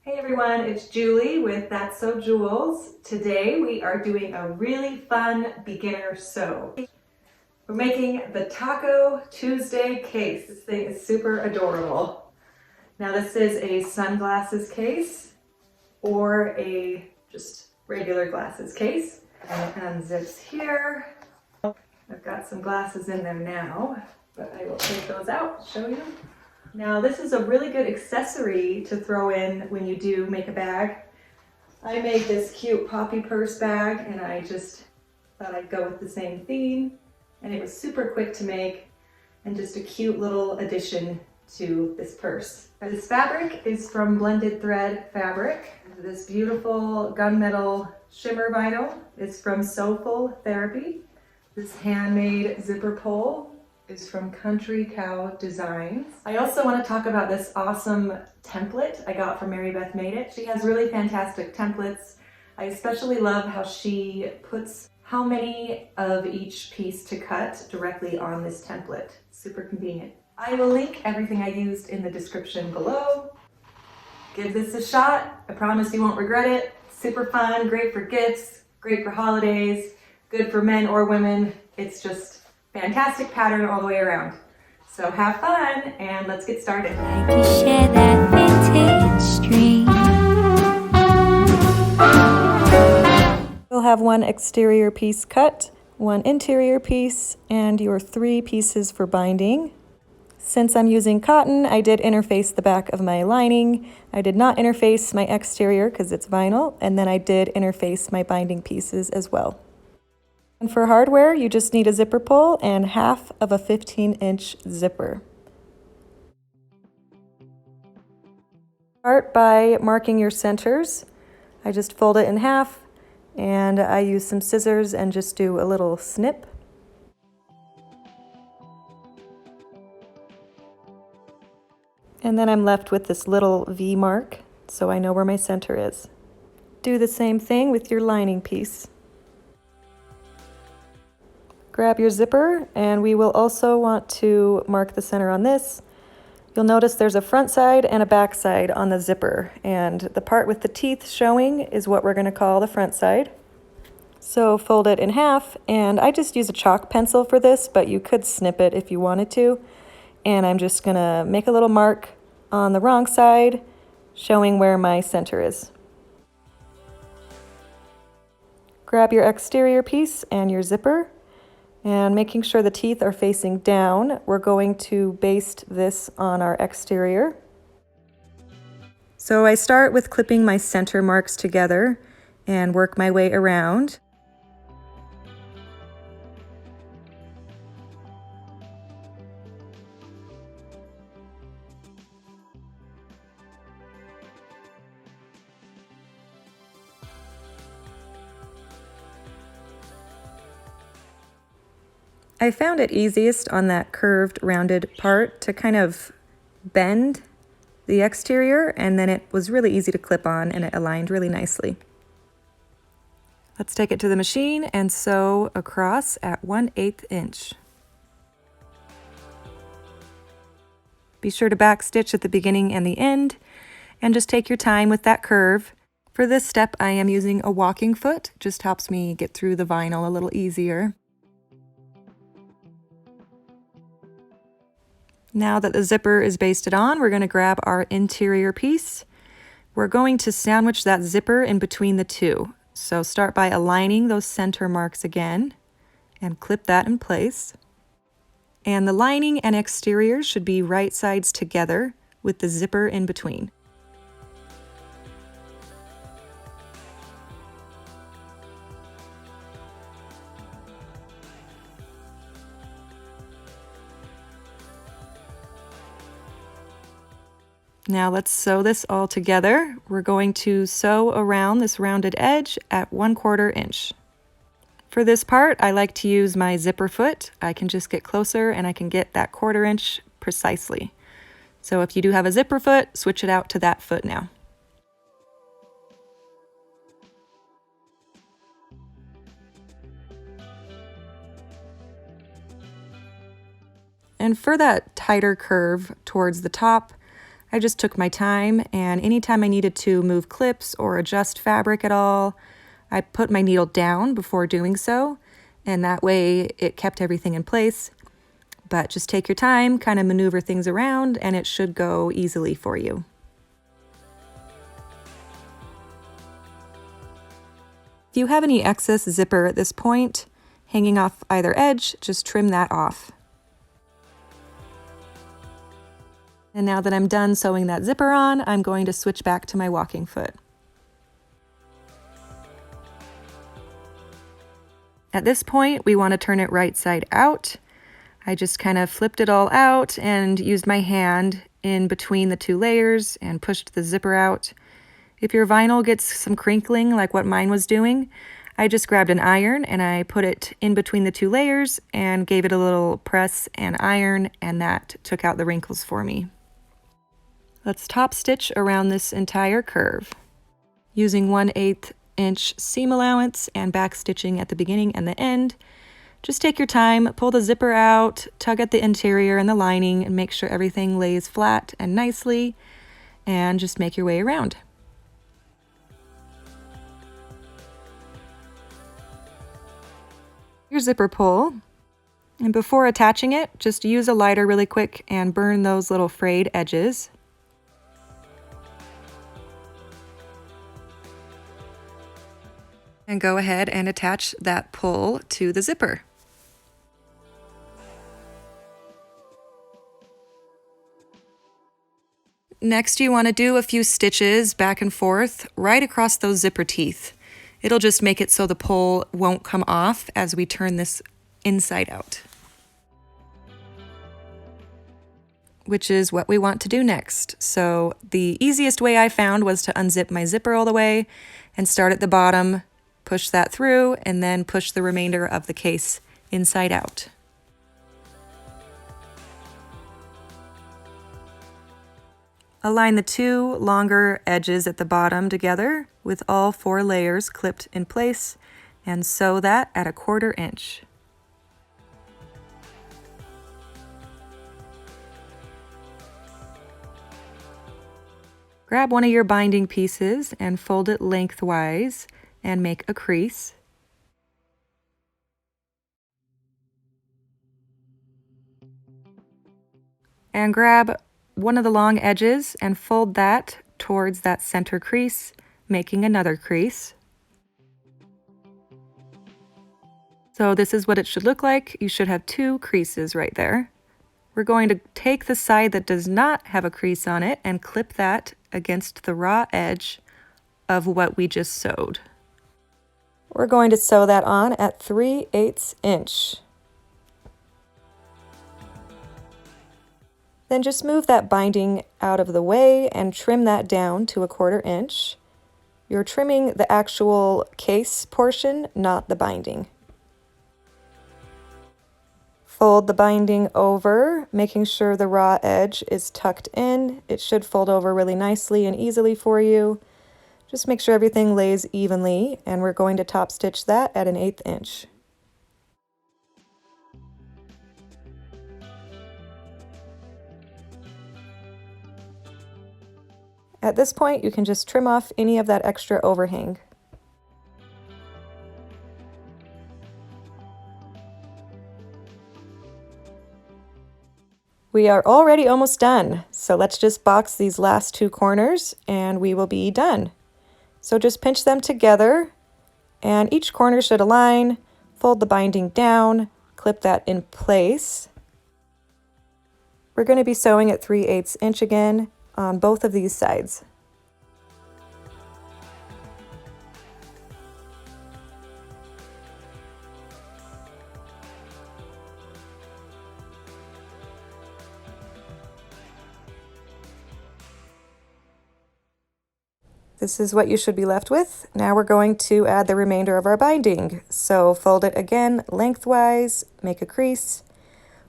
Hey everyone, it's Julie with That's So Jewels. Today we are doing a really fun beginner sew. We're making the Taco Tuesday case. This thing is super adorable. Now this is a sunglasses case or a just regular glasses case. And it unzips here. I've got some glasses in there now, but I will take those out, show you. Now this is a really good accessory to throw in when you do make a bag. I made this cute Poppie Purse bag and I just thought I'd go with the same theme, and it was super quick to make and just a cute little addition to this purse. This fabric is from Blended Thread Fabric. This beautiful gunmetal shimmer vinyl is from Soulful Therapy. This handmade zipper pole is from Country Cow Designs. I also want to talk about this awesome template I got from Mary Beth Made It. She has really fantastic templates. I especially love how she puts how many of each piece to cut directly on this template. Super convenient. I will link everything I used in the description below. Give this a shot. I promise you won't regret it. Super fun, great for gifts, great for holidays, good for men or women. It's just fantastic pattern all the way around. So have fun and let's get started. I can share that vintage dream. You'll have one exterior piece cut, one interior piece, and your 3 pieces for binding. Since I'm using cotton, I did interface the back of my lining. I did not interface my exterior because it's vinyl, and then I did interface my binding pieces as well. And for hardware, you just need a zipper pull and half of a 15-inch zipper. Start by marking your centers. I just fold it in half, and I use some scissors and just do a little snip. And then I'm left with this little V mark, so I know where my center is. Do the same thing with your lining piece. Grab your zipper, and we will also want to mark the center on this. You'll notice there's a front side and a back side on the zipper, and the part with the teeth showing is what we're going to call the front side. So fold it in half, and I just use a chalk pencil for this, but you could snip it if you wanted to. And I'm just going to make a little mark on the wrong side, showing where my center is. Grab your exterior piece and your zipper, and making sure the teeth are facing down, we're going to baste this on our exterior. So I start with clipping my center marks together and work my way around. I found it easiest on that curved, rounded part to kind of bend the exterior, and then it was really easy to clip on and it aligned really nicely. Let's take it to the machine and sew across at 1/8 inch. Be sure to back stitch at the beginning and the end, and just take your time with that curve. For this step, I am using a walking foot, just helps me get through the vinyl a little easier. Now that the zipper is basted on, we're going to grab our interior piece. We're going to sandwich that zipper in between the two. So start by aligning those center marks again and clip that in place. And the lining and exterior should be right sides together with the zipper in between. Now let's sew this all together. We're going to sew around this rounded edge at 1/4 inch. For this part, I like to use my zipper foot. I can just get closer and I can get that 1/4 inch precisely. So if you do have a zipper foot, switch it out to that foot now. And for that tighter curve towards the top, I just took my time, and anytime I needed to move clips or adjust fabric at all, I put my needle down before doing so, and that way it kept everything in place. But just take your time, kind of maneuver things around, and it should go easily for you. If you have any excess zipper at this point, hanging off either edge, just trim that off. And now that I'm done sewing that zipper on, I'm going to switch back to my walking foot. At this point, we want to turn it right side out. I just kind of flipped it all out and used my hand in between the two layers and pushed the zipper out. If your vinyl gets some crinkling like what mine was doing, I just grabbed an iron and I put it in between the two layers and gave it a little press and iron, and that took out the wrinkles for me. Let's top stitch around this entire curve using 1/8 inch seam allowance and back stitching at the beginning and the end. Just take your time, pull the zipper out, tug at the interior and the lining, and make sure everything lays flat and nicely, and just make your way around. Your zipper pull, and before attaching it, just use a lighter really quick and burn those little frayed edges. And go ahead and attach that pull to the zipper. Next, you want to do a few stitches back and forth right across those zipper teeth. It'll just make it so the pull won't come off as we turn this inside out, which is what we want to do next. So the easiest way I found was to unzip my zipper all the way and start at the bottom, push that through, and then push the remainder of the case inside out. Align the two longer edges at the bottom together with all 4 layers clipped in place and sew that at 1/4 inch. Grab one of your binding pieces and fold it lengthwise and make a crease. And grab one of the long edges and fold that towards that center crease, making another crease. So this is what it should look like. You should have 2 creases right there. We're going to take the side that does not have a crease on it and clip that against the raw edge of what we just sewed. We're going to sew that on at 3/8 inch. Then just move that binding out of the way and trim that down to 1/4 inch. You're trimming the actual case portion, not the binding. Fold the binding over, making sure the raw edge is tucked in. It should fold over really nicely and easily for you. Just make sure everything lays evenly, and we're going to top stitch that at 1/8 inch. At this point, you can just trim off any of that extra overhang. We are already almost done, so let's just box these last 2 corners and we will be done. So just pinch them together, and each corner should align. Fold the binding down, clip that in place. We're going to be sewing at 3/8 inch again on both of these sides. This is what you should be left with. Now we're going to add the remainder of our binding. So fold it again lengthwise, make a crease.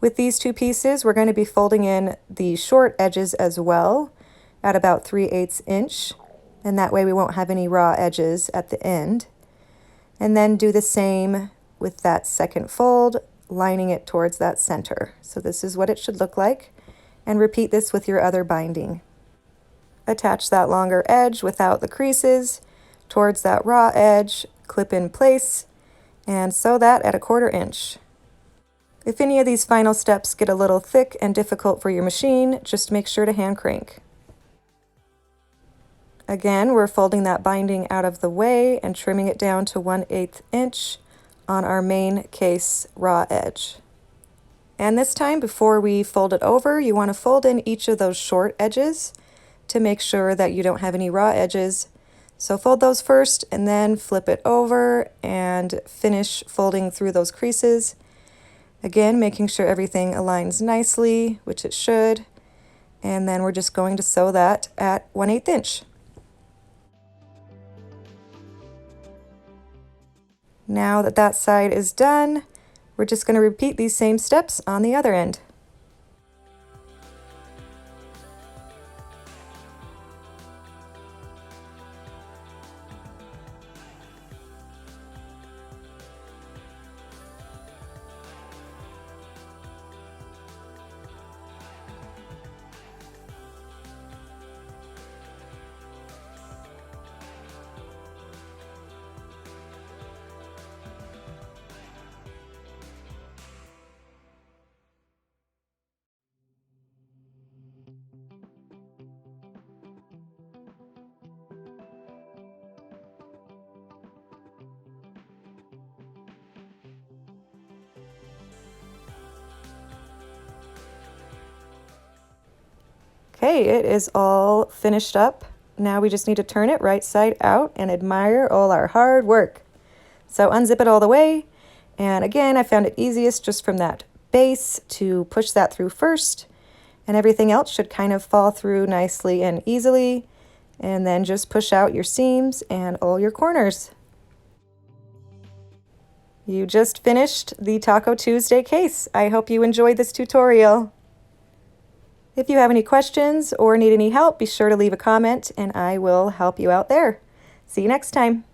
With these 2 pieces, we're going to be folding in the short edges as well at about 3/8 inch, and that way we won't have any raw edges at the end. And then do the same with that second fold, lining it towards that center. So this is what it should look like, and repeat this with your other binding. attach that longer edge without the creases towards that raw edge, clip in place, and sew that at 1/4 inch. If any of these final steps get a little thick and difficult for your machine, just make sure to hand crank. Again, we're folding that binding out of the way and trimming it down to 1/8 inch on our main case raw edge. And this time, before we fold it over, you want to fold in each of those short edges to make sure that you don't have any raw edges. So fold those first and then flip it over and finish folding through those creases. Again, making sure everything aligns nicely, which it should. And then we're just going to sew that at 1/8 inch. Now that that side is done, we're just going to repeat these same steps on the other end. Okay, it is all finished up. Now we just need to turn it right side out and admire all our hard work. So unzip it all the way. And again, I found it easiest just from that base to push that through first. And everything else should kind of fall through nicely and easily. And then just push out your seams and all your corners. You just finished the Taco Tuesday case. I hope you enjoyed this tutorial. If you have any questions or need any help, be sure to leave a comment and I will help you out there. See you next time.